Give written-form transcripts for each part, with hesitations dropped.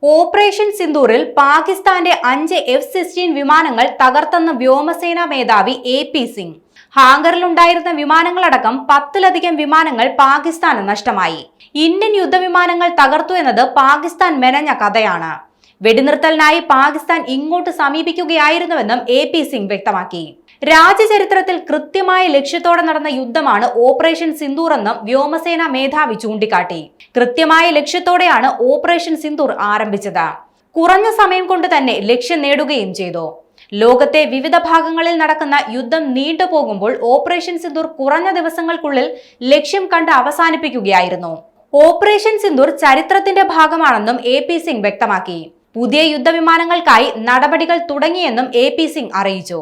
Operation സിന്ദൂറിൽ പാകിസ്ഥാന്റെ 5 F-16 വിമാനങ്ങൾ തകർത്തെന്ന് വ്യോമസേനാ മേധാവി AP സിംഗ്. ഹാങ്കറിലുണ്ടായിരുന്ന വിമാനങ്ങളടക്കം 10ലധികം വിമാനങ്ങൾ പാകിസ്ഥാന് നഷ്ടമായി. ഇന്ത്യൻ യുദ്ധവിമാനങ്ങൾ തകർത്തു എന്നത് പാകിസ്ഥാൻ മെനഞ്ഞ കഥയാണ്. വെടിനിർത്തലിനായി പാകിസ്ഥാൻ ഇങ്ങോട്ട് സമീപിക്കുകയായിരുന്നുവെന്നും AP സിംഗ് വ്യക്തമാക്കി. രാജ്യചരിത്രത്തിൽ കൃത്യമായ ലക്ഷ്യത്തോടെ നടന്ന യുദ്ധമാണ് ഓപ്പറേഷൻ സിന്ദൂർ എന്നും വ്യോമസേന മേധാവി ചൂണ്ടിക്കാട്ടി. കൃത്യമായ ലക്ഷ്യത്തോടെയാണ് ഓപ്പറേഷൻ സിന്ദൂർ ആരംഭിച്ചത്. കുറഞ്ഞ സമയം കൊണ്ട് തന്നെ ലക്ഷ്യം നേടുകയും ചെയ്തു. ലോകത്തെ വിവിധ ഭാഗങ്ങളിൽ നടക്കുന്ന യുദ്ധം നീണ്ടുപോകുമ്പോൾ ഓപ്പറേഷൻ സിന്ദൂർ കുറഞ്ഞ ദിവസങ്ങൾക്കുള്ളിൽ ലക്ഷ്യം കണ്ട് അവസാനിപ്പിക്കുകയായിരുന്നു. ഓപ്പറേഷൻ സിന്ദൂർ ചരിത്രത്തിന്റെ ഭാഗമാണെന്നും AP സിംഗ് വ്യക്തമാക്കി. പുതിയ യുദ്ധവിമാനങ്ങൾക്കായി നടപടികൾ തുടങ്ങിയെന്നും AP സിംഗ് അറിയിച്ചു.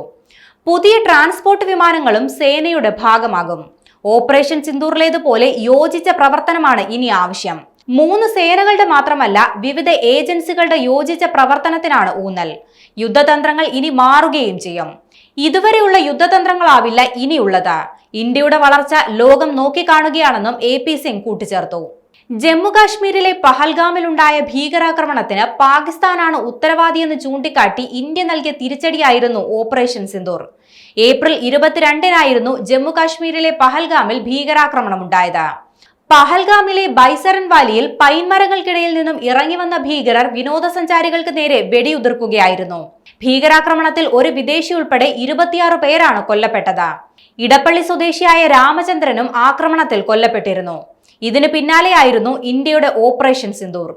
പുതിയ ട്രാൻസ്പോർട്ട് വിമാനങ്ങളും സേനയുടെ ഭാഗമാകും. ഓപ്പറേഷൻ സിന്ദൂറിലേതുപോലെ യോജിച്ച പ്രവർത്തനമാണ് ഇനി ആവശ്യം. 3 സേനകളുടെ മാത്രമല്ല, വിവിധ ഏജൻസികളുടെ യോജിച്ച പ്രവർത്തനത്തിനാണ് ഊന്നൽ. യുദ്ധതന്ത്രങ്ങൾ ഇനി മാറുകയും ചെയ്യും. ഇതുവരെയുള്ള യുദ്ധതന്ത്രങ്ങളാവില്ല ഇനിയുള്ളത്. ഇന്ത്യയുടെ വളർച്ച ലോകം നോക്കിക്കാണുകയാണെന്നും AP സിംഗ് കൂട്ടിച്ചേർത്തു. ജമ്മു കാശ്മീരിലെ പഹൽഗാമിലുണ്ടായ ഭീകരാക്രമണത്തിന് പാകിസ്ഥാനാണ് ഉത്തരവാദിയെന്ന് ചൂണ്ടിക്കാട്ടി ഇന്ത്യ നൽകിയ തിരിച്ചടിയായിരുന്നു ഓപ്പറേഷൻ സിന്ദൂർ. ഏപ്രിൽ 22-നായിരുന്നു ജമ്മു കാശ്മീരിലെ പഹൽഗാമിൽ ഭീകരാക്രമണമുണ്ടായത്. പഹൽഗാമിലെ ബൈസരൻ വാലിയിൽ പൈൻമരങ്ങൾക്കിടയിൽ നിന്നും ഇറങ്ങി വന്ന ഭീകരർ വിനോദസഞ്ചാരികൾക്ക് നേരെ വെടിയുതിർക്കുകയായിരുന്നു. ഭീകരാക്രമണത്തിൽ ഒരു വിദേശി ഉൾപ്പെടെ 26 പേരാണ് കൊല്ലപ്പെട്ടത്. ഇടപ്പള്ളി സ്വദേശിയായ രാമചന്ദ്രനും ആക്രമണത്തിൽ കൊല്ലപ്പെട്ടിരുന്നു. ഇതിന് പിന്നാലെയായിരുന്നു ഇന്ത്യയുടെ ഓപ്പറേഷൻ സിന്ദൂർ.